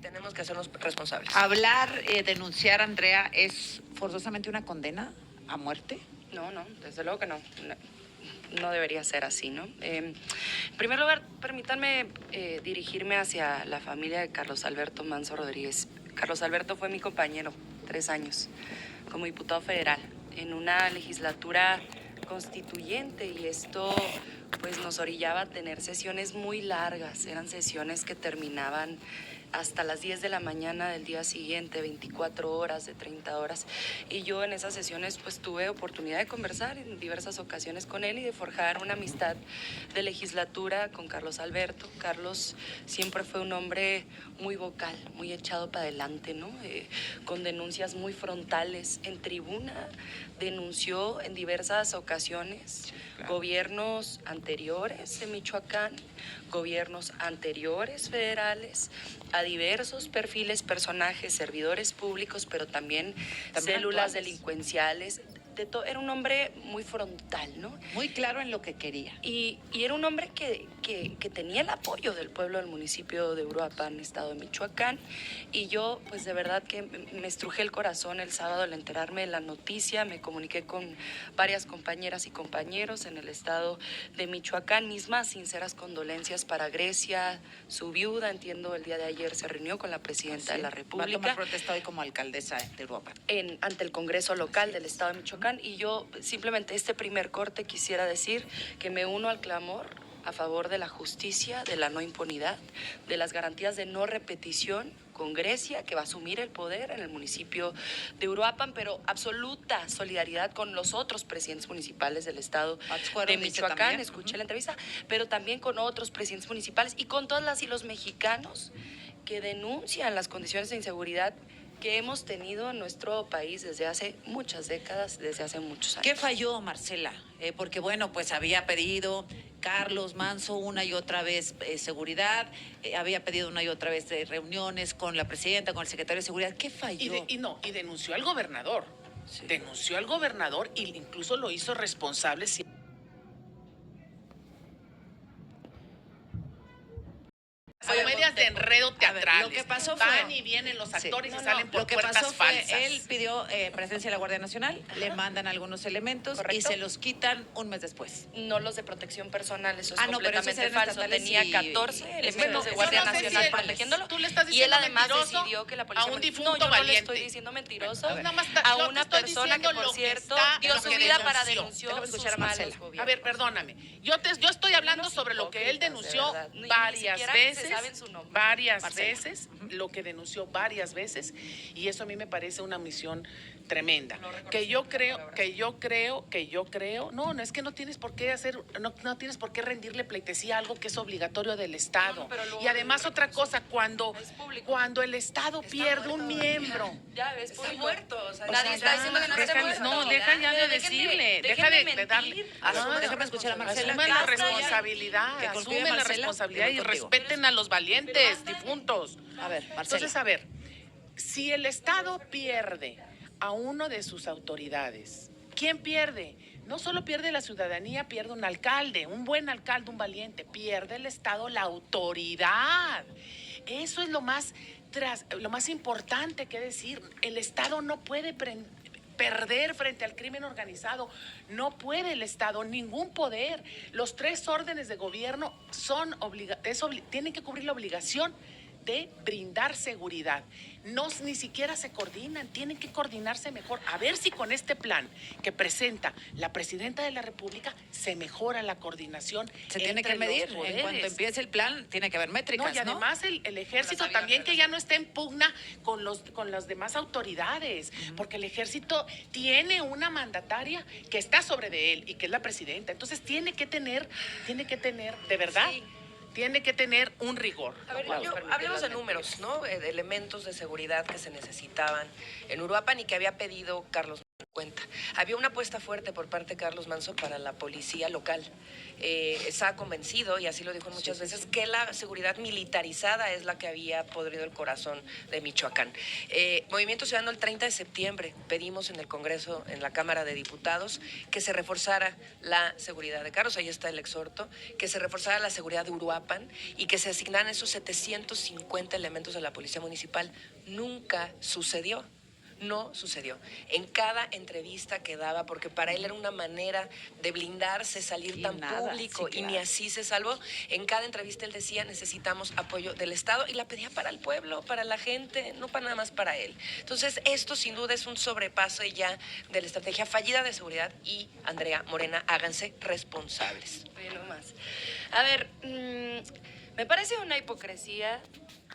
tenemos que hacernos responsables. Hablar, denunciar, Andrea, ¿es forzosamente una condena a muerte? No, desde luego que no. No debería ser así, ¿no? En primer lugar, permítanme dirigirme hacia la familia de Carlos Alberto Manso Rodríguez. Carlos Alberto fue mi compañero 3 años como diputado federal en una legislatura constituyente, y esto pues nos orillaba a tener sesiones muy largas. Eran sesiones que terminaban hasta las 10 de la mañana del día siguiente, 24 horas, de 30 horas. Y yo en esas sesiones pues tuve oportunidad de conversar en diversas ocasiones con él y de forjar una amistad de legislatura con Carlos Alberto. Carlos siempre fue un hombre muy vocal, muy echado para adelante, ¿no? Con denuncias muy frontales. En tribuna denunció en diversas ocasiones gobiernos anteriores de Michoacán, gobiernos anteriores federales, a diversos perfiles, personajes, servidores públicos, pero también células actuales, delincuenciales. Era un hombre muy frontal, ¿no? Muy claro en lo que quería. Y era un hombre que tenía el apoyo del pueblo del municipio de Uruapan, estado de Michoacán. Y yo, pues de verdad que me estrujé el corazón el sábado al enterarme de la noticia. Me comuniqué con varias compañeras y compañeros en el estado de Michoacán. Mis más sinceras condolencias para Grecia, su viuda. Entiendo, el día de ayer se reunió con la presidenta de la República. Va a tomar protesta hoy como alcaldesa de Uruapan. Ante el Congreso local del estado de Michoacán. Y yo simplemente este primer corte quisiera decir que me uno al clamor a favor de la justicia, de la no impunidad, de las garantías de no repetición con Grecia, que va a asumir el poder en el municipio de Uruapan, pero absoluta solidaridad con los otros presidentes municipales del estado de Michoacán. Escuché la entrevista, pero también con otros presidentes municipales y con todas las y los mexicanos que denuncian las condiciones de inseguridad que hemos tenido en nuestro país desde hace muchas décadas, desde hace muchos años. ¿Qué falló, Marcela? Porque bueno, pues había pedido Carlos Manso una y otra vez seguridad, había pedido una y otra vez reuniones con la presidenta, con el secretario de seguridad. ¿Qué falló? Y denunció al gobernador. Sí. Denunció al gobernador e incluso lo hizo responsable. Comedias de enredo teatrales. Lo que pasó fue, van y vienen los actores y salen por puertas falsas. Él pidió presencia de la Guardia Nacional, le mandan algunos elementos. ¿Correcto? Y se los quitan un mes después. No los de protección personal, eso es pero completamente falso. Tenía 14 elementos de Guardia Nacional protegiéndolo. Tú le estás y él diciendo además mentiroso decidió que la policía... a un difunto no, yo valiente. No le estoy diciendo mentiroso a una persona que, por cierto, dio su vida para denunciar sus malos gobiernos. A ver, perdóname. Yo estoy hablando sobre lo que él denunció varias veces. Varias veces, lo que denunció varias veces, y eso a mí me parece una omisión tremenda. Que yo creo, no es que no tienes por qué no tienes por qué rendirle pleitesía a algo que es obligatorio del Estado. Y además otra cosa, cuando el Estado pierde un miembro. Ya ves, está muerto. O sea, nadie está diciendo que no esté muerto. No, deja ya de decirle, deja de darle. Déjame escuchar a Marcela. Asume la responsabilidad, y respeten a los valientes, difuntos. A ver, Marcela. Entonces, a ver, si el Estado pierde a uno de sus autoridades, ¿quién pierde? No solo pierde la ciudadanía, pierde un alcalde, un buen alcalde, un valiente, pierde el Estado la autoridad. Eso es lo más importante que decir. El Estado no puede perder frente al crimen organizado. No puede el Estado, ningún poder. Los 3 órdenes de gobierno tienen que cubrir la obligación de brindar seguridad. Ni siquiera se coordinan, tienen que coordinarse mejor. A ver si con este plan que presenta la presidenta de la República se mejora la coordinación. Se tiene que medir. En cuanto empiece el plan, tiene que haber métricas, y además el ejército también, que ya no esté en pugna con las demás autoridades, porque el ejército tiene una mandataria que está sobre de él y que es la presidenta. Entonces tiene que tener, de verdad. Sí. Tiene que tener un rigor. A ver, hablemos de números, ¿no? De elementos de seguridad que se necesitaban en Uruapan y que había pedido Carlos cuenta. Había una apuesta fuerte por parte de Carlos Manso para la policía local. Estaba convencido, y así lo dijo muchas veces, que la seguridad militarizada es la que había podrido el corazón de Michoacán. Movimiento Ciudadano, el 30 de septiembre pedimos en el Congreso, en la Cámara de Diputados, que se reforzara la seguridad de Carlos, ahí está el exhorto, que se reforzara la seguridad de Uruapan y que se asignaran esos 750 elementos de la Policía Municipal. Nunca sucedió. No sucedió. En cada entrevista que daba, porque para él era una manera de blindarse, salir tan público, y ni así se salvó. En cada entrevista él decía, necesitamos apoyo del Estado, y la pedía para el pueblo, para la gente, no para nada más para él. Entonces, esto sin duda es un sobrepaso ya de la estrategia fallida de seguridad, y Andrea Morena, háganse responsables. Bueno, más. A ver, me parece una hipocresía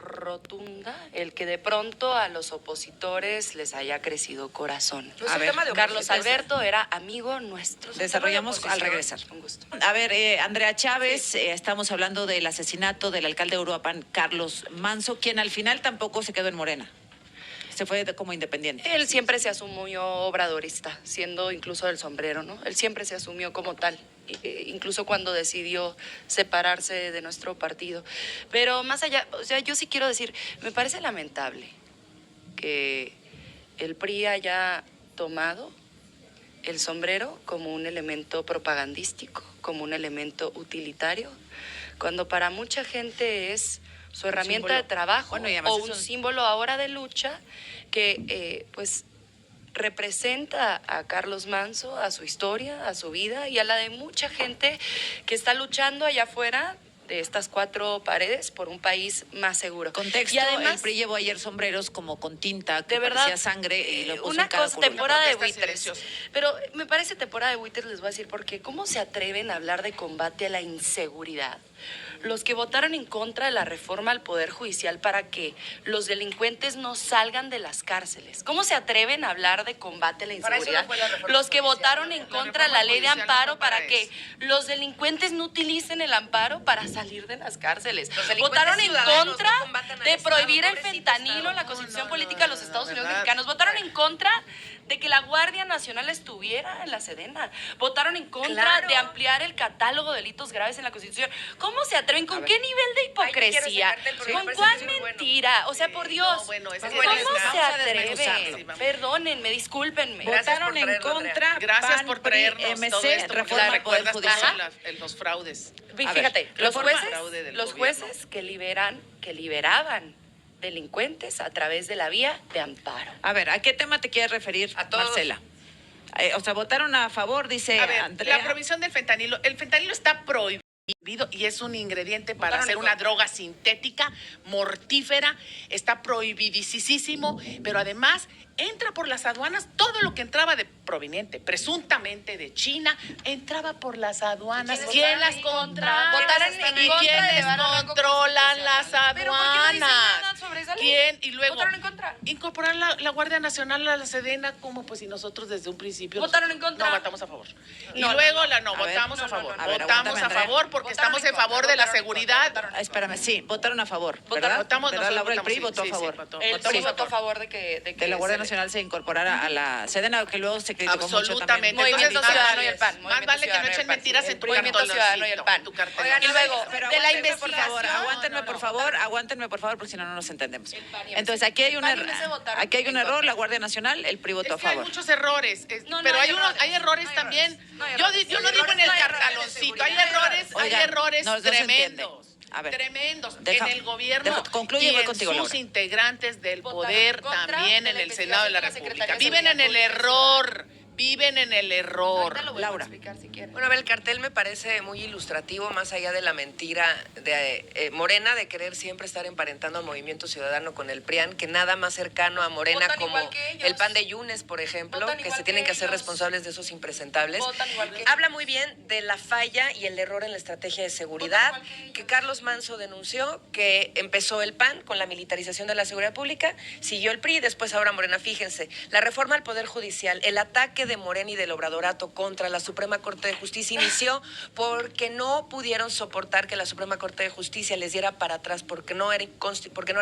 rotunda el que de pronto a los opositores les haya crecido corazón. No es un tema de Carlos oposición. Alberto era amigo nuestro. Desarrollamos al regresar. Un gusto. A ver, Andrea Chávez, estamos hablando del asesinato del alcalde de Uruapan, Carlos Manso, quien al final tampoco se quedó en Morena. Se fue como independiente. Él siempre se asumió obradorista, siendo incluso del sombrero, ¿no? Él siempre se asumió como tal, incluso cuando decidió separarse de nuestro partido. Pero más allá, o sea, yo sí quiero decir, me parece lamentable que el PRI haya tomado el sombrero como un elemento propagandístico, como un elemento utilitario, cuando para mucha gente es su herramienta de trabajo, bueno, y además o un símbolo ahora de lucha que pues representa a Carlos Manso, a su historia, a su vida y a la de mucha gente que está luchando allá afuera de estas cuatro paredes por un país más seguro. Contexto, y además, el PRI llevó ayer sombreros como con tinta que de verdad, parecía sangre y lo puso una en cada cosa, columna. temporada de protesta buitres. silenciosa. Pero me parece temporada de buitres, les voy a decir, porque ¿cómo se atreven a hablar de combate a la inseguridad? Los que votaron en contra de la reforma al Poder Judicial para que los delincuentes no salgan de las cárceles. ¿Cómo se atreven a hablar de combate a la Para eso no inseguridad? fue la reforma Los que judicial, votaron ¿no? en La contra de la reforma ley de judicial no amparo fue para para que eso. los delincuentes no utilicen el amparo para salir de las cárceles. Los delincuentes Votaron en ciudadanos contra no combatan al de Estado, prohibir el pobrecito fentanilo Estado. en la Constitución No, Política de los Estados Unidos ¿verdad? Mexicanos. Votaron en contra de que la Guardia Nacional estuviera en la Sedena. Votaron en contra Claro. de ampliar el catálogo de delitos graves en la Constitución. ¿Cómo se atreven? ¿Con qué nivel de Ay, quiero hipocresía? sacarte el programa, ¿Con parece cuál que es muy bueno. mentira? O sea, por Dios. no, bueno, es que ¿Cómo bueno, se vamos a atreven? desmenuzarlo. Sí, Perdónenme, discúlpenme. Gracias Votaron por en traerlo, Andrea. contra, Gracias PAN, por PRI, traernos MC, todo esto, porque reforma me al Poder recuerdas Judicial. todos los fraudes. Fíjate, los reforma- fraude del los gobierno. jueces que liberaban delincuentes a través de la vía de amparo. A ver, ¿a qué tema te quieres referir, A todos. Marcela? O sea, votaron a favor, dice A ver, Andrea. la prohibición del fentanilo. El fentanilo está prohibido y es un ingrediente para Votaron hacer en una contra. droga sintética, mortífera. Está prohibidísimo, pero además entra por las aduanas todo lo que entraba de proveniente, presuntamente de China, entraba por las aduanas. ¿Quiénes ¿Quién votaron las en contra? controla? Votaron en ¿Y contra de quiénes elevar el rango controlan las constitucional. ¿Pero por qué no dicen aduanas? nada sobre esa ley? ¿Quién? Y luego ¿Votaron en contra? incorporar la Guardia Nacional a la Sedena, como pues si nosotros desde un principio ¿Votaron en contra? No, votamos a favor. Y No, luego no, no. no, A ver, votamos no, a favor. no, no. A ver, Votamos aguántame, a Andrea. favor porque Votaron estamos en en favor contra, de la votaron en contra, seguridad. votaron en Espérame, sí, votaron a favor, Votaron- ¿verdad? Votamos, ¿verdad? nosotros Laura, el PRI votamos, votó sí, a favor. sí, votó. El Votamos PRI a votó a favor. favor de que De la Guardia se le- Nacional se incorporara a la Sedena, que luego se criticó mucho también. Absolutamente. Movimiento Entonces, Ciudadano y el PAN, Más Movimiento vale que no Ciudadano y echen el PAN. mentiras en tu Movimiento Ciudadano y el PAN. tu cartel. Oigan, y luego, Pero de la aguántenme, por favor, investigación. aguántenme, por favor, porque si no, no nos entendemos. PAN y Entonces, MC. aquí hay un PAN y error. MC votaron Aquí hay un en error, contra. la Guardia Nacional, el PRI votó a Es que hay favor. muchos errores, No, pero hay hay errores. errores No hay también. errores. No hay Yo errores. no Hay digo en el errores, no hay errores de cartaloncito, hay seguridad. errores, hay Oigan, errores no se entiende. tremendos. A ver, Tremendos deja- en el gobierno concluye, y voy en contigo, sus Laura. integrantes del Votaron poder en contra también de en la el Senado de la investigación de la República. Secretaría de Viven en el Seguridad Pública. error, viven en el error. Ahorita lo vuelvo Laura. a explicar si quieren. Bueno, a ver, el cartel me parece muy ilustrativo, más allá de la mentira de Morena, de querer siempre estar emparentando al Movimiento Ciudadano con el PRIAN, que nada más cercano a Morena Votan como igual que ellos. el PAN de Yunes, por ejemplo, Votan que igual se tienen que que hacer ellos. responsables de esos impresentables. Votan igual que Habla muy bien de la falla y el error en la estrategia de seguridad Votan igual que ellos. que Carlos Manso denunció, que empezó el PAN con la militarización de la seguridad pública, siguió el PRI, después ahora Morena. Fíjense, la reforma al Poder Judicial, el ataque de Morena y del Obradorato contra la Suprema Corte de Justicia inició porque no pudieron soportar que la Suprema Corte de Justicia les diera para atrás porque no era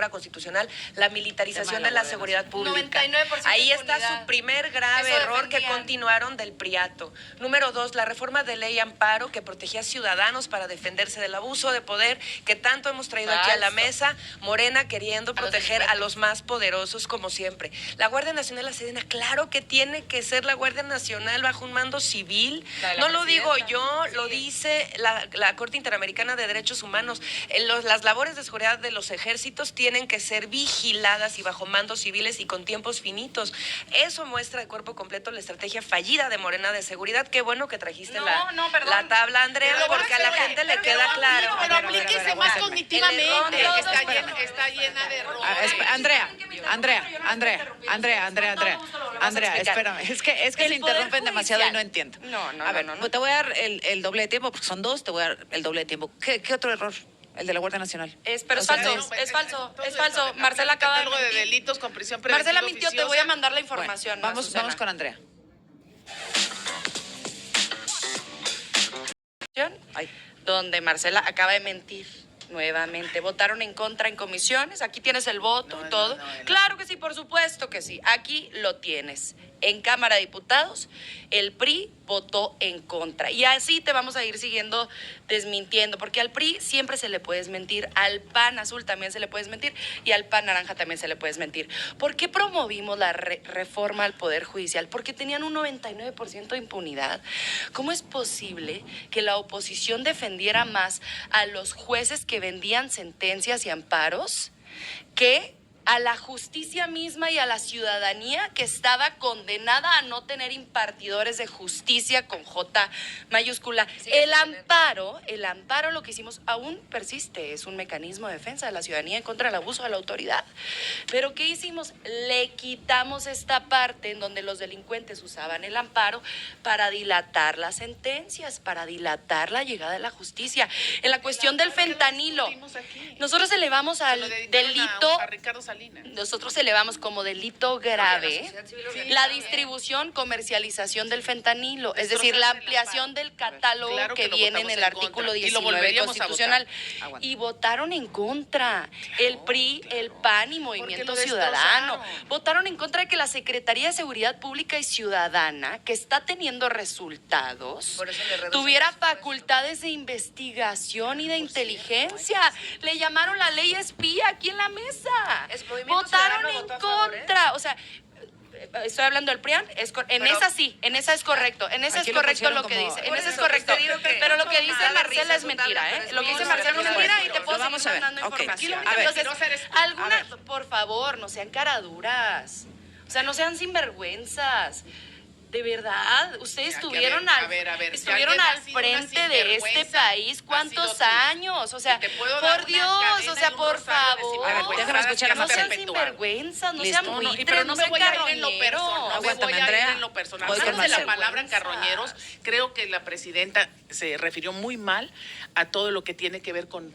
constitucional la militarización de la seguridad pública. 99% Ahí está impunidad. su primer grave Eso error que defendían. continuaron del Priato. Número 2, la reforma de ley Amparo que protegía a ciudadanos para defenderse del abuso de poder que tanto hemos traído aquí a la Falso. mesa. Morena queriendo los proteger a delincuentes. los más poderosos como siempre. La Guardia Nacional, la Sedena, claro que tiene que ser la Guardia Nacional bajo un mando civil. La de la No lo digo presidenta. yo, Sí. lo dice la Corte Interamericana de Derechos Humanos. Las labores de seguridad de los ejércitos tienen que ser vigiladas y bajo mandos civiles y con tiempos finitos. Eso muestra de cuerpo completo la estrategia fallida de Morena de seguridad. Qué bueno que trajiste perdón. la tabla, Andrea, Pero porque a la gente le queda claro. Pero aplíquese más El cognitivamente. error de- Está llena de errores. Andrea, espérame. Es que El se Poder interrumpen demasiado y Judicial. no entiendo. No, A ver, no. pues te voy a dar el doble de tiempo, porque son dos, te voy a dar el doble de tiempo. ¿Qué otro error? El de la Guardia Nacional. Pero O es sea, falso, no es falso, Todo es esto, falso. Marcela acaba de catálogo de mentir. delitos con prisión preventiva Marcela mintió, te voy a oficiosa. mandar la Bueno, información. vamos Azucena. con Andrea. Ay. Donde Marcela acaba de mentir nuevamente. Votaron en contra en comisiones. Aquí tienes el voto y todo. Claro que sí, por supuesto que sí. Aquí lo tienes. En Cámara de Diputados, el PRI votó en contra. Y así te vamos a ir siguiendo desmintiendo, porque al PRI siempre se le puedes mentir, al PAN azul también se le puedes mentir y al PAN naranja también se le puedes mentir. ¿Por qué promovimos la reforma al Poder Judicial? Porque tenían un 99% de impunidad. ¿Cómo es posible que la oposición defendiera más a los jueces que vendían sentencias y amparos que a la justicia misma y a la ciudadanía que estaba condenada a no tener impartidores de justicia con J mayúscula? El amparo lo que hicimos aún persiste, es un mecanismo de defensa de la ciudadanía en contra del abuso de la autoridad. Pero ¿qué hicimos? Le quitamos esta parte en donde los delincuentes usaban el amparo para dilatar las sentencias, para dilatar la llegada de la justicia. En la cuestión del fentanilo, nosotros elevamos al delito. A Ricardo Salinas. Nosotros elevamos como delito grave la distribución, comercialización del fentanilo, es decir, la ampliación del catálogo Claro que que lo viene en votamos el en artículo contra, y lo 19 volveríamos a constitucional. Aguanta. Y votaron en contra. El PRI, el PAN y Movimiento Ciudadano votaron en contra de que la Secretaría de Seguridad Pública y Ciudadana, que está teniendo resultados, Por eso le reducen tuviera el presupuesto. facultades de investigación y de inteligencia. Le llamaron la ley espía aquí en la mesa. Movimiento Votaron Ciudadano en votó a favor, contra. O sea, estoy hablando del PRIAN, en Pero- esa sí, en esa es correcto, en esa Aquí es lo correcto pusieron lo que como- dice, en Por esa es eso, correcto. te digo que- Pero lo que dice da la Marcela risa es su mentira, tabla, ¿eh? pero Lo que es dice muy Marcela es mentiroso. mentira y te Lo puedo vamos seguir a ver. mandando Ok. información. A ver. Entonces, alguna, por favor, no sean caraduras. O sea, no sean sinvergüenzas. De verdad, ustedes Ya, que estuvieron a ver, estuvieron ya al ha sido una frente de este sinvergüenza, país ha ¿cuántos sido tú. años? O sea, Y te puedo dar por una Dios, cadena o sea, y un por rosario de favor. A ver, déjame escuchar a no sean Marcela. sinvergüenzas, no Listo. sean No, buitres, pero no no me sean voy a ir en lo carroñeros. personal. No me Aguántame, voy a ir Andrea. en lo personal. Voy con Antes de la Marcela. palabra carroñeros, creo que la presidenta se refirió muy mal a todo lo que tiene que ver con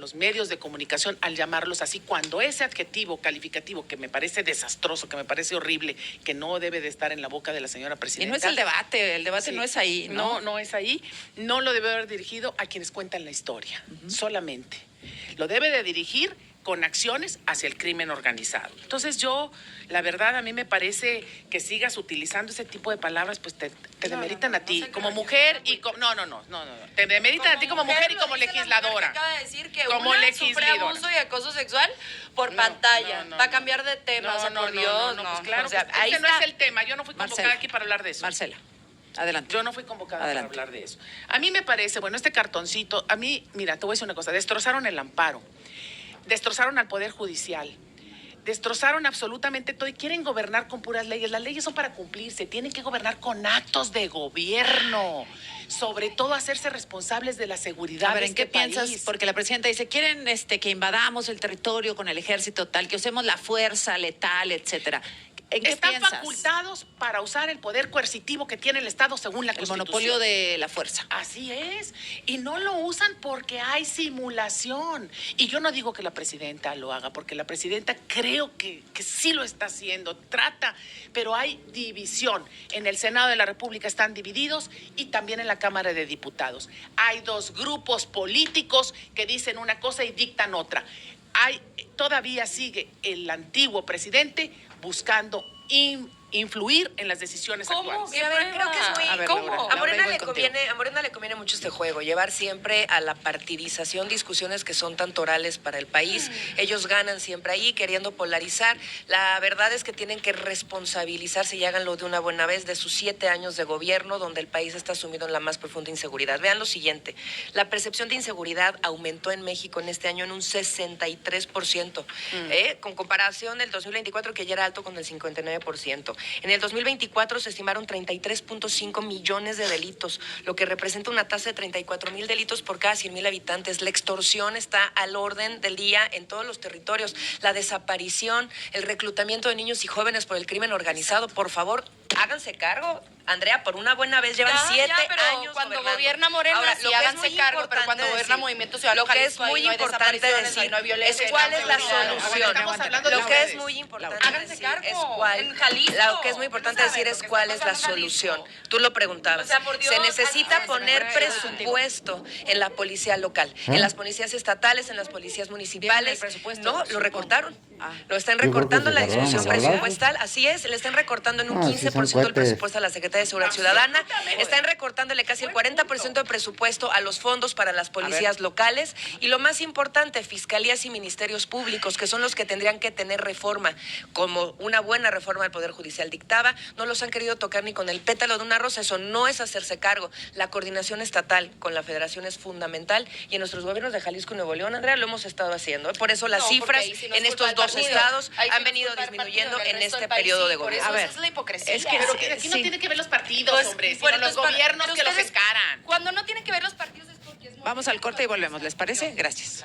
los medios de comunicación al llamarlos así, cuando ese adjetivo calificativo que me parece desastroso, que me parece horrible, que no debe de estar en la boca de la señora Y presidenta. no es el debate Sí. no es ahí, ¿no? No es ahí. No lo debe haber dirigido a quienes cuentan la historia, solamente. Lo debe de dirigir con acciones hacia el crimen organizado. Entonces yo, la verdad, a mí me parece que sigas utilizando ese tipo de palabras, pues te demeritan a ti como mujer y no. Te demeritan a ti como mujer y como legisladora. Acaba de decir que Como una legisladora. sufre abuso y acoso sexual por No, pantalla. no, Va a no. cambiar de tema, o sea, por Dios, pues claro, O sea, que ahí ese no está. es el tema. Yo no fui convocada Marcela. aquí para hablar de eso. Marcela, adelante. Yo no fui convocada Adelante. para hablar de eso. A mí me parece, bueno, este cartoncito, a mí, mira, te voy a decir una cosa, destrozaron el amparo, destrozaron al Poder Judicial, destrozaron absolutamente todo y quieren gobernar con puras leyes. Las leyes son para cumplirse, tienen que gobernar con actos de gobierno, sobre todo hacerse responsables de la seguridad A ver, de ¿en este qué piensas? país. Porque la presidenta dice, quieren que invadamos el territorio con el ejército tal, que usemos la fuerza letal, etcétera. ¿En qué Están piensas? facultados para usar el poder coercitivo que tiene el Estado según la El Constitución. monopolio de la fuerza. Así es. Y no lo usan porque hay simulación. Y yo no digo que la presidenta lo haga, porque la presidenta creo que sí lo está haciendo, trata, pero hay división. En el Senado de la República están divididos y también en la Cámara de Diputados. Hay dos grupos políticos que dicen una cosa y dictan otra. Todavía sigue el antiguo presidente buscando influir en las decisiones actuales. Mira, creo que es muy... A ver, ¿Cómo? Laura, A Morena, voy le contigo. conviene mucho este juego, llevar siempre a la partidización discusiones que son tan torales para el país. Ellos ganan siempre ahí, queriendo polarizar. La verdad es que tienen que responsabilizarse y háganlo de una buena vez de sus 7 años de gobierno, donde el país está sumido en la más profunda inseguridad. Vean lo siguiente, la percepción de inseguridad aumentó en México en este año en un 63%, con comparación del 2024, que ya era alto con el 59%. En el 2024 se estimaron 33.5 millones de delitos, lo que representa una tasa de 34,000 delitos por cada 100,000 habitantes. La extorsión está al orden del día en todos los territorios. La desaparición, el reclutamiento de niños y jóvenes por el crimen organizado. Por favor, háganse cargo. Andrea, por una buena vez llevan 7 pero años cuando gobernando. gobierna Morena, Ahora, sí, lo que es háganse muy cargo, pero importante cuando gobierna decir, Movimiento Ciudadano lo que es Jalisco, ahí muy no hay importante desapariciones, decir ahí no hay violencia, es cuál es la seguridad. solución. Estamos hablando de Lo que es ustedes. muy importante Háganse decir cargo. es cuál, En Jalisco. lo que es muy importante ¿Qué no decir saben es lo que cuál está es la pasando en solución. Jalisco? Tú lo preguntabas. O sea, por Dios, se necesita así es, poner Andrea, presupuesto en la policía local, en las policías estatales, en las policías municipales. ¿Tienen el presupuesto? No, lo Supongo. recortaron. Lo están Yo creo que recortando se la tardaron discusión en hablar. presupuestal. Así es, le están recortando en un Ah, sí son 15% el cohetes. presupuesto a la Secretaría de Seguridad Ciudadana. Están recortándole casi el 40% de presupuesto a los fondos para las policías locales. Y lo más importante, fiscalías y ministerios públicos, que son los que tendrían que tener reforma, como una buena reforma del Poder Judicial dictaba. No los han querido tocar ni con el pétalo de una rosa. Eso no es hacerse cargo. La coordinación estatal con la federación es fundamental. Y en nuestros gobiernos de Jalisco y Nuevo León, Andrea, lo hemos estado haciendo. Por eso las No, porque cifras ahí sí nos en culpa estos el dos partido. estados Ahí sí han nos venido culpa el disminuyendo partido, en el resto este del país periodo sí, de por gobierno. eso A ver, esa es la hipocresía. es que Pero sí. aquí no tiene que ver los partidos, Pues, hombre, sino bueno, los entonces, gobiernos pero que los ustedes- encaran. Cuando no tienen que ver los partidos es porque es muy... Vamos al corte y volvemos, ¿les parece? Gracias.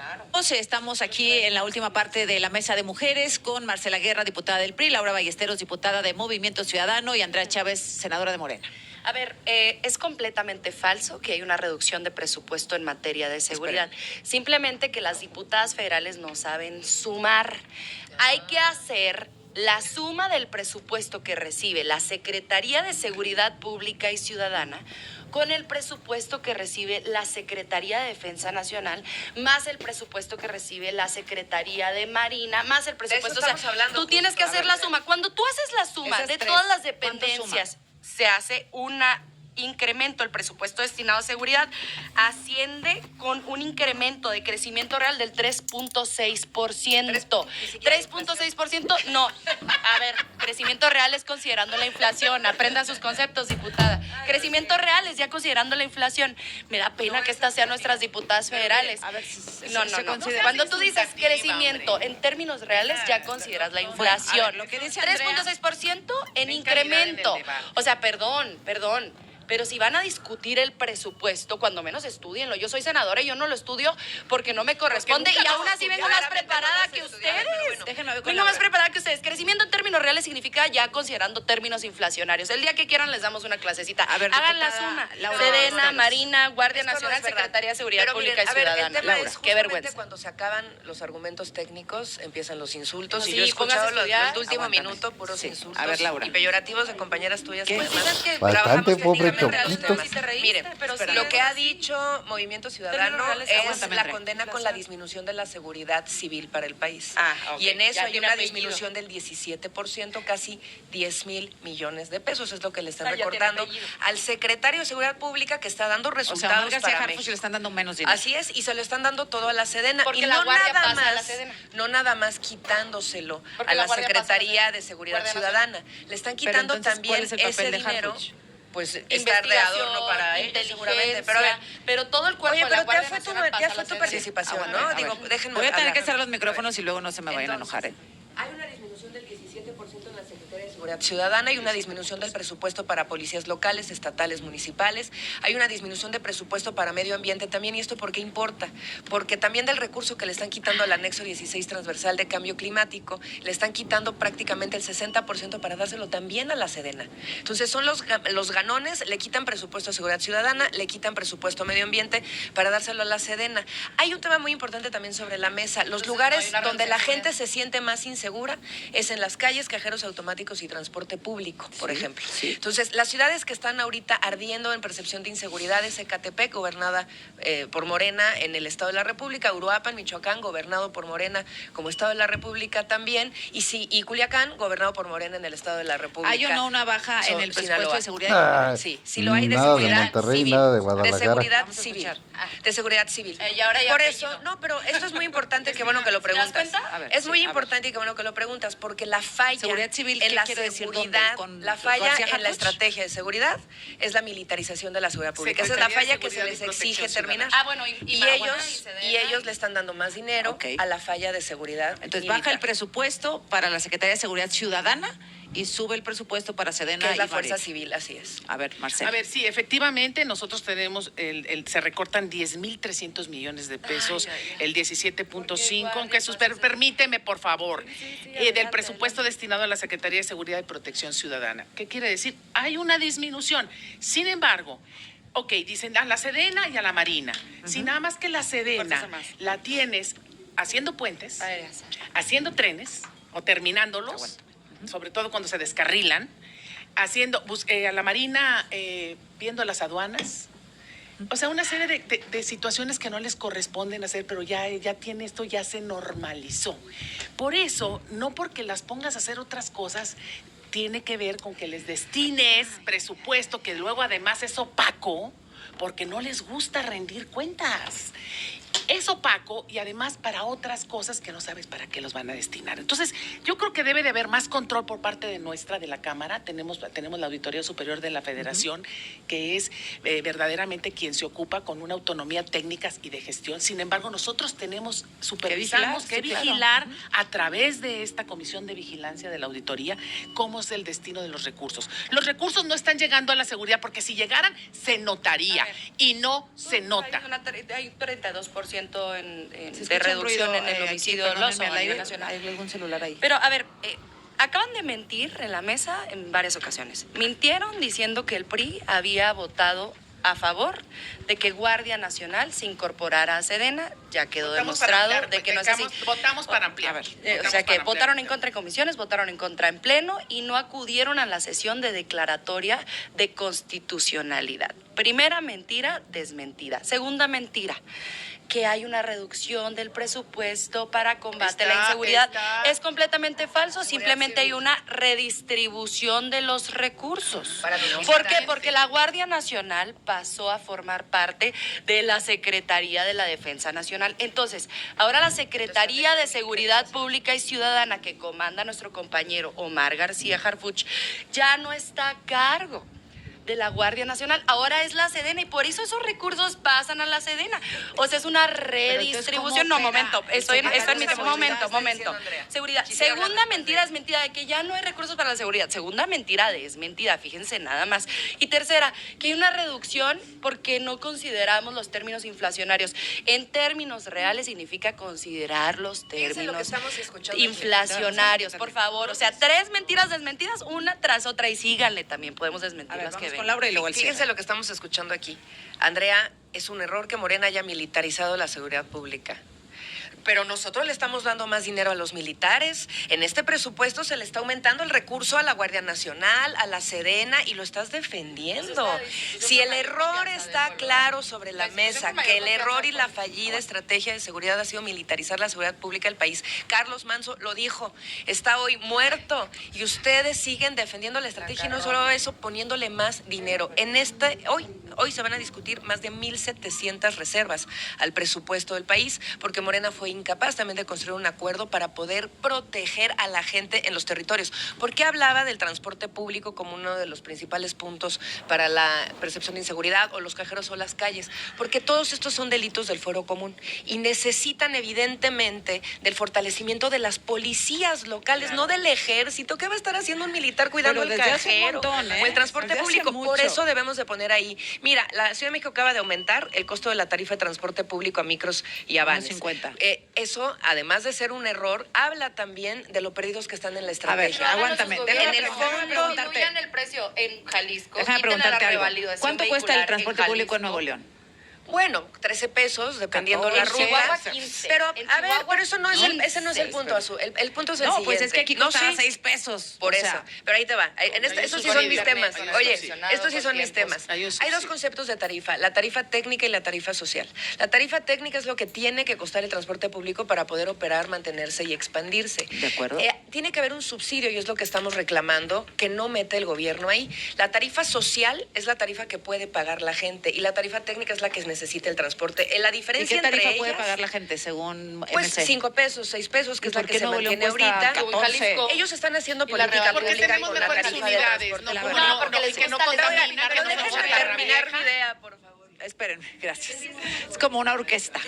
Estamos aquí en la última parte de la mesa de mujeres con Marcela Guerra, diputada del PRI, Laura Ballesteros, diputada de Movimiento Ciudadano, y Andrea Chávez, senadora de Morena. A ver, es completamente falso que hay una reducción de presupuesto en materia de seguridad. Simplemente que las diputadas federales no saben sumar. Hay que hacer la suma del presupuesto que recibe la Secretaría de Seguridad Pública y Ciudadana con el presupuesto que recibe la Secretaría de Defensa Nacional, más el presupuesto que recibe la Secretaría de Marina, más el presupuesto. estamos hablando tú tienes que justo, a hacer ver, la suma. Cuando tú haces la suma Esas de tres, todas las ¿cuánto suma? dependencias, se hace una incremento, el presupuesto destinado a seguridad asciende con un incremento de crecimiento real del 3.6%. 3.6%, no. A ver, crecimiento real es considerando la inflación. Aprendan sus conceptos, diputada. Crecimiento real es ya considerando la inflación. Me da pena que estas sean nuestras diputadas federales. A ver, No, se no. considera- Cuando tú dices insultativa, crecimiento hombre. en términos reales, ya consideras la inflación. a ver, lo que dice Andrea- 3.6% en Ten calidad en el incremento. debate. O sea, perdón. Pero si van a discutir el presupuesto, cuando menos estudienlo. Yo soy senadora y yo no lo estudio porque no me corresponde. nunca Y lo aún así vengo estudiaron, más preparada no vas a que estudiar, ustedes. pero bueno. Déjenme ver con Vengo más Laura. preparada que ustedes. Crecimiento en términos reales significa ya considerando términos inflacionarios. El día que quieran les damos una clasecita. A ver, Hagan la diputada suma. Laura Sedena, González. Marina, Guardia Esto no Nacional, es verdad. Secretaría de Seguridad Pero Pública miren, y a ver, Ciudadana. el tema Laura, es qué justamente vergüenza. cuando se acaban los argumentos técnicos, empiezan los insultos. Sí, Y yo he póngase a escuchado estudiar. los último Aguántame. minuto puros Sí. insultos A ver, Laura. y peyorativos de compañeras tuyas. ¿Qué? que Pues además es que Bastante, trabajamos pobre técnicamente en los Choquito. temas. Sí te reíste, Mire, pero sí lo es que ha así. dicho Movimiento Ciudadano Términos reales, es aguántame, la Andrea. condena con la disminución de la seguridad civil para el país. Ah, ok. Y en eso Ya hay tiene una apellido. disminución del 17%, casi 10,000 millones de pesos. Es lo que le están Ah, ya tiene recortando apellido. al secretario de Seguridad Pública, que está dando O sea, a resultados Omar García para Harfuch México. le están dando menos dinero. Así es, y se lo están dando todo a la Sedena. Porque y la no Guardia nada pasa a la más, Sedena. no nada más quitándoselo Porque a la la Guardia pasa a la Secretaría Sedena. de Seguridad Guardia Ciudadana. Le están Pero quitando entonces, también ¿cuál es el papel ese de dinero. Harfuch? Pues estar de Investigación, adorno para ellos, seguramente. inteligencia, Pero a ver, pero todo el cuerpo oye, de la pero Guardia ya fue tu Nacional pasa a la Sedena. participación, Aguántame, ¿no? a Digo, ver. déjenme Voy a tener hablar. que cerrar los micrófonos y luego no se me vayan a Entonces, enojar, ¿eh? Hay una disminución del 17% en la Secretaría de Seguridad seguridad ciudadana, hay una disminución del presupuesto para policías locales, estatales, municipales, hay una disminución de presupuesto para medio ambiente también. ¿Y esto por qué importa? Porque también del recurso que le están quitando al anexo 16 transversal de cambio climático, le están quitando prácticamente el 60% para dárselo también a la Sedena. Entonces son los ganones, le quitan presupuesto a seguridad ciudadana, le quitan presupuesto a medio ambiente para dárselo a la Sedena. Hay un tema muy importante también sobre la mesa. Los lugares donde la gente se siente más insegura es en las calles, cajeros automáticos y transporte público, por ejemplo. Sí. Entonces, las ciudades que están ahorita ardiendo en percepción de inseguridad es Ecatepec, gobernada por Morena en el Estado de la República, Uruapan, Michoacán, gobernado por Morena como Estado de la República también, y Culiacán, gobernado por Morena en el Estado de la República. ¿Hay o no una baja en el presupuesto de seguridad? Sí, sí lo hay, de nada seguridad de Monterrey, civil. nada de Guadalajara. De seguridad civil. De seguridad civil. Y ahora ya por eso, no, pero esto es muy importante, qué bueno que lo preguntas. ¿Te das cuenta? A ver, es muy sí, importante y qué bueno que lo preguntas, porque la falla Seguridad civil, en ¿qué la quiere decir seguridad, dónde? la falla García en la Harfuch? estrategia de seguridad es la militarización de la seguridad pública. Esa es la Secretaría de falla que se Seguridad les y Protección exige Ciudadana. terminar. bueno, y ellos le están dando más dinero Ok. a la falla de seguridad. Entonces militar, baja el presupuesto para la Secretaría de Seguridad Ciudadana y sube el presupuesto para Sedena que es la y Fuerza Marina. Civil, así es. A ver, Marcelo. A ver, sí, efectivamente, nosotros tenemos, se recortan 10,300 millones de pesos, el 17.5, aunque permíteme, por favor, del presupuesto destinado a la Secretaría de Seguridad y Protección Ciudadana. ¿Qué quiere decir? Hay una disminución. Sin embargo, ok, dicen a la Sedena y a la Marina. Si nada más que la Sedena la tienes haciendo puentes, haciendo trenes o terminándolos, sobre todo cuando se descarrilan, haciendo a la Marina viendo las aduanas. O sea, una serie de situaciones que no les corresponden hacer, pero ya tiene esto, ya se normalizó. Por eso, no porque las pongas a hacer otras cosas, tiene que ver con que les destines presupuesto, que luego además es opaco, porque no les gusta rendir cuentas. Es opaco y además para otras cosas que no sabes para qué los van a destinar. Entonces, yo creo que debe de haber más control por parte de la Cámara. Tenemos la Auditoría Superior de la Federación, que es verdaderamente quien se ocupa con una autonomía técnica y de gestión. Sin embargo, nosotros supervisamos que vigilar a través de esta Comisión de Vigilancia de la Auditoría cómo es el destino de los recursos. Los recursos no están llegando a la seguridad porque si llegaran se notaría y no se nota. Hay un 32% Se de escucha reducción ruido, en el aquí, homicidio perdónenme, doloso al a nivel aire, nacional. ¿hay algún celular ahí? Pero, a ver, acaban de mentir en la mesa en varias ocasiones. Mintieron diciendo que el PRI había votado a favor de que Guardia Nacional se incorporara a Sedena. Ya quedó demostrado de que no es así. Votamos para ampliar. O sea que votaron en contra en comisiones, votaron en contra en pleno y no acudieron a la sesión de declaratoria de constitucionalidad. Primera mentira, desmentida. Segunda mentira, que hay una reducción del presupuesto para combate a la inseguridad. Es completamente falso, simplemente hay una redistribución de los recursos. ¿Por qué? Porque la Guardia Nacional pasó a formar parte de la Secretaría de la Defensa Nacional. Entonces, ahora la Secretaría de Seguridad Pública y Ciudadana, que comanda nuestro compañero Omar García Harfuch, ya no está a cargo de la Guardia Nacional, ahora es la Sedena y por eso esos recursos pasan a la Sedena. O sea, es una redistribución. No, momento, estoy en mi momento. Seguridad. Segunda mentira es mentira de que ya no hay recursos para la seguridad. Segunda mentira es mentira, fíjense nada más. Y tercera, que hay una reducción porque no consideramos los términos inflacionarios. En términos reales significa considerar los términos inflacionarios, por favor. O sea, 3 mentiras desmentidas, una tras otra y síganle, también podemos desmentir las que ven. Con Laura y luego el Fíjense cierre. lo que estamos escuchando aquí. Andrea, es un error que Morena haya militarizado la seguridad pública. Pero nosotros le estamos dando más dinero a los militares. En este presupuesto se le está aumentando el recurso a la Guardia Nacional, a la Sedena, y lo estás defendiendo. Si el error está claro sobre la mesa, que el error y la fallida estrategia de seguridad ha sido militarizar la seguridad pública del país, Carlos Manso lo dijo, está hoy muerto, y ustedes siguen defendiendo la estrategia y no solo eso, poniéndole más dinero. Hoy se van a discutir más de 1,700 reservas al presupuesto del país, porque Morena fue fue incapaz también de construir un acuerdo para poder proteger a la gente en los territorios. ¿Por qué hablaba del transporte público como uno de los principales puntos para la percepción de inseguridad, o los cajeros o las calles? Porque todos estos son delitos del fuero común y necesitan evidentemente del fortalecimiento de las policías locales, no del ejército. ¿Qué va a estar haciendo un militar cuidando el cajero o el transporte público? Por eso debemos de poner ahí. Mira, la Ciudad de México acaba de aumentar el costo de la tarifa de transporte público a micros y a vanes. 50. Eso, además de ser un error, habla también de lo perdidos que están en la estrategia. A ver, aguántame. En el fondo, disminuyan el precio en Jalisco. Déjame quiten la preguntarte algo. revalidación ¿Cuánto cuesta el vehicular transporte público en Jalisco. Nuevo León? bueno, 13 pesos, dependiendo 14, la en Chihuahua, ruta. 15. Pero, En a ver, Chihuahua, pero eso no es ese no es el 15. punto, Azul. El punto es el No, siguiente. pues es que aquí No, costaba sí, 6 pesos. Por o eso, sea, pero ahí te va. Estos sí son mis temas. Oye, estos sí son mis temas. Hay dos conceptos de tarifa, la tarifa técnica y la tarifa social. La tarifa técnica es lo que tiene que costar el transporte público para poder operar, mantenerse y expandirse. De acuerdo. Tiene que haber un subsidio, y es lo que estamos reclamando, que no mete el gobierno ahí. La tarifa social es la tarifa que puede pagar la gente, y la tarifa técnica es la que necesita el transporte. La ¿y diferencia qué tarifa entre puede ellas, pagar la gente según pues MC? 5 pesos, 6 pesos, que es la ¿Por que qué se Nuevo León mantiene cuesta ahorita. 14? Ellos están haciendo Y la política porque pública tenemos con la mejores tarifa de unidades, transporte. la no, verdad. porque y les que no gusta les contamina, da que no Pero nos déjenme gusta la terminar mi vieja. idea, por favor. Espérenme, gracias. Es como una orquesta.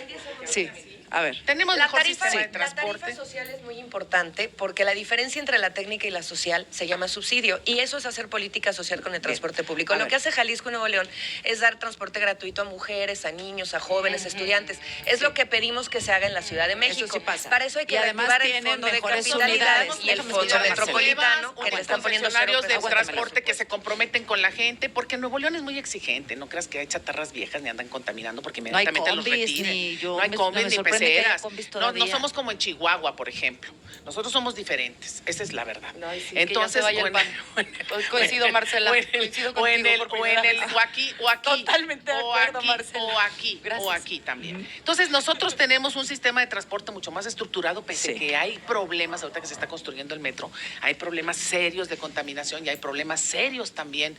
Sí, a ver. Tenemos La mejor tarifa, sistema de la transporte. tarifa social es muy importante porque la diferencia entre la técnica y la social se llama subsidio, y eso es hacer política social con el transporte público. A Lo ver. que hace Jalisco y Nuevo León es dar transporte gratuito a mujeres, a niños, a jóvenes, estudiantes. Es lo que pedimos que se haga en la Ciudad de México. sí pasa. Para eso hay que Y además reactivar el tienen fondo de mejores capitalidad unidades. y el Déjame fondo escuchar a metropolitano, o que le están poniendo 0 concesionarios de pesos. transporte que se comprometen con la gente, porque Nuevo León es muy exigente. No creas que hay chatarras viejas ni andan contaminando porque No hay inmediatamente los combis, retiren. ni yo no hay me combis ni sorprende que haya peceras. combis No todavía. somos como en Chihuahua, por ejemplo. Nosotros somos diferentes. Esa es la verdad. No, y sí, que ya Entonces, se vaya el bueno, pan. Coincido, Marcela, coincido o en contigo el, por o en primera el, vez. o aquí, Totalmente de acuerdo, Marcela. Gracias. o aquí también. Entonces, nosotros tenemos un sistema de transporte mucho más estructurado, pese Sí. que hay problemas ahorita que se está construyendo el metro, hay problemas serios de contaminación y hay problemas serios también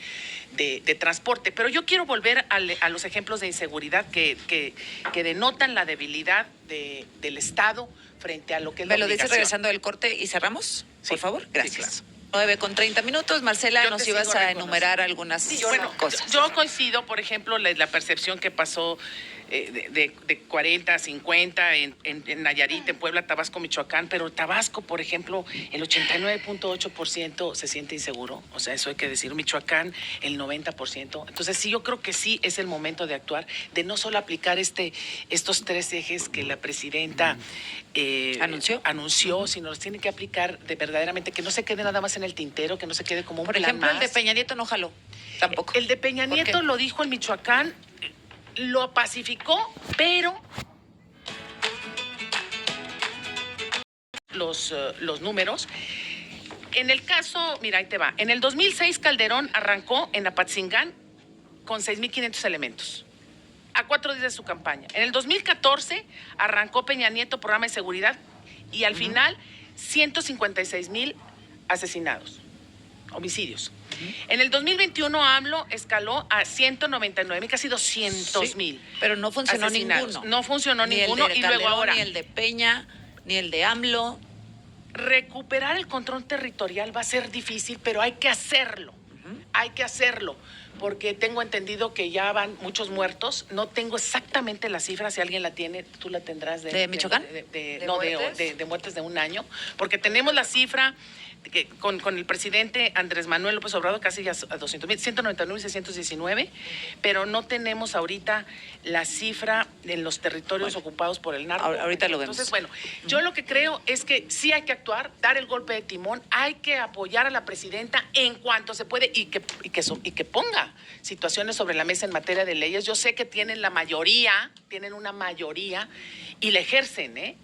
de transporte. Pero yo quiero volver a los ejemplos de inseguridad que denotan la debilidad del Estado frente a lo que es ¿Me la lo dices obligación. regresando del corte y cerramos? Sí, Por favor, sí, gracias. 9:30. Marcela, Yo nos te ibas sigo a reconociendo. enumerar algunas Bueno, cosas. yo coincido, por ejemplo, la percepción que pasó de 40 a 50 en Nayarit, en Puebla, Tabasco, Michoacán, pero Tabasco, por ejemplo, el 89.8% se siente inseguro, o sea, eso hay que decir, Michoacán el 90%. Entonces, sí, yo creo que sí es el momento de actuar, de no solo aplicar estos 3 ejes que la presidenta anunció, sino los tiene que aplicar de verdaderamente, que no se quede nada más en el tintero, que no se quede como un Por plan ejemplo, el de más. Peña Nieto no jaló. Tampoco. El de Peña ¿Por Nieto qué? lo dijo en Michoacán, lo pacificó, pero los números. En el caso, mira, ahí te va. En el 2006 Calderón arrancó en Apatzingán con 6.500 elementos, a 4 días de su campaña. En el 2014 arrancó Peña Nieto programa de seguridad y al final 156,000 asesinados, homicidios. En el 2021 AMLO escaló a 199,000, casi 200,000. Sí, pero no funcionó asesinados. ninguno. No funcionó Ni ninguno. el de Y luego Calderón, ahora, ni el de Peña, ni el de AMLO. recuperar el control territorial va a ser difícil, pero hay que hacerlo. Hay que hacerlo, porque tengo entendido que ya van muchos muertos. No tengo exactamente la cifra, si alguien la tiene, tú la tendrás. ¿De Michoacán? No, muertes? de muertes de un año, porque tenemos la cifra que con el presidente Andrés Manuel López Obrador casi ya a 200,000, 199,619, pero no tenemos ahorita la cifra en los territorios ocupados por el narco. Ahorita lo vemos. Entonces, bueno, yo lo que creo es que sí hay que actuar, dar el golpe de timón, hay que apoyar a la presidenta en cuanto se puede y que ponga situaciones sobre la mesa en materia de leyes. Yo sé que tienen una mayoría y la ejercen,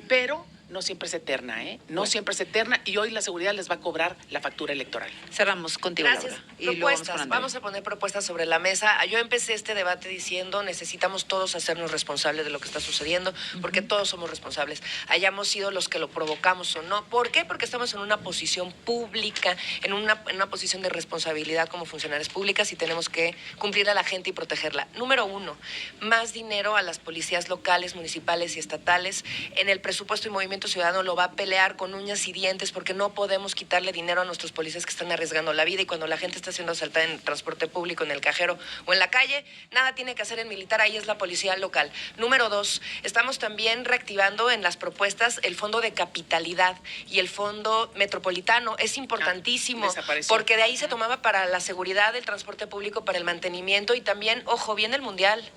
pero no siempre es eterna, ¿eh? No siempre es eterna, y hoy la seguridad les va a cobrar la factura electoral. Cerramos contigo, Gracias. Laura. Y luego vamos con Propuestas. Andrea. Vamos a poner propuestas sobre la mesa. Yo empecé este debate diciendo necesitamos todos hacernos responsables de lo que está sucediendo, porque todos somos responsables. Hayamos sido los que lo provocamos o no. ¿Por qué? Porque estamos en una posición pública, en una posición de responsabilidad como funcionarios públicas y tenemos que cumplir a la gente y protegerla. Número 1, más dinero a las policías locales, municipales y estatales. En el presupuesto y Movimiento Ciudadano lo va a pelear con uñas y dientes porque no podemos quitarle dinero a nuestros policías que están arriesgando la vida, y cuando la gente está siendo asaltada en el transporte público, en el cajero o en la calle, nada tiene que hacer el militar, ahí es la policía local. Número 2, estamos también reactivando en las propuestas el fondo de capitalidad y el fondo metropolitano. Es importantísimo Desapareció. porque de ahí se tomaba para la seguridad del transporte público, para el mantenimiento y también, ojo, viene el Mundial.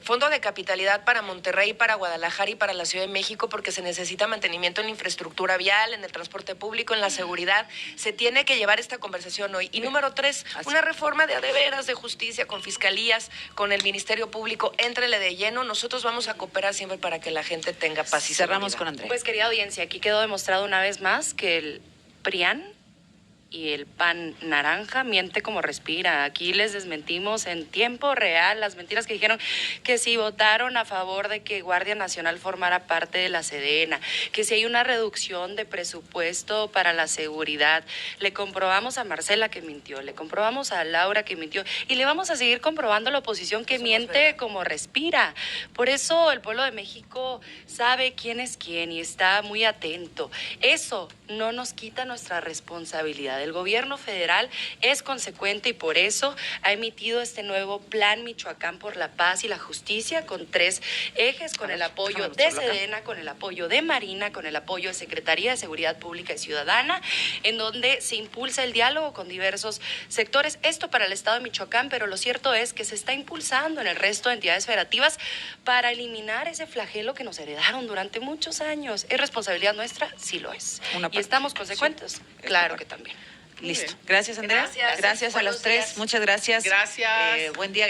Fondo de capitalidad para Monterrey, para Guadalajara y para la Ciudad de México, porque se necesita mantenimiento en la infraestructura vial, en el transporte público, en la seguridad. Se tiene que llevar esta conversación hoy. Y número 3, una reforma de veras de justicia con fiscalías, con el Ministerio Público. Éntrele de lleno. Nosotros vamos a cooperar siempre para que la gente tenga paz y Cerramos seguridad. con Andrea. Pues, querida audiencia, aquí quedó demostrado una vez más que el PRIAN y el PAN naranja miente como respira. Aquí les desmentimos en tiempo real las mentiras que dijeron que si votaron a favor de que Guardia Nacional formara parte de la Sedena, que si hay una reducción de presupuesto para la seguridad. Le comprobamos a Marcela que mintió, le comprobamos a Laura que mintió y le vamos a seguir comprobando a la oposición que miente como respira. Por eso el pueblo de México sabe quién es quién y está muy atento. Eso no nos quita nuestra responsabilidad. El gobierno federal es consecuente y por eso ha emitido este nuevo Plan Michoacán por la Paz y la Justicia con 3 ejes, con el apoyo de Sedena, con el apoyo de Marina, con el apoyo de Secretaría de Seguridad Pública y Ciudadana, en donde se impulsa el diálogo con diversos sectores. Esto para el estado de Michoacán, pero lo cierto es que se está impulsando en el resto de entidades federativas para eliminar ese flagelo que nos heredaron durante muchos años. ¿Es responsabilidad nuestra? Sí lo es. ¿Y estamos consecuentes? Sí. Claro que también. Listo. Gracias, Andrea. Gracias. Gracias a Buenos las 3. días. Muchas gracias. Gracias. Buen día.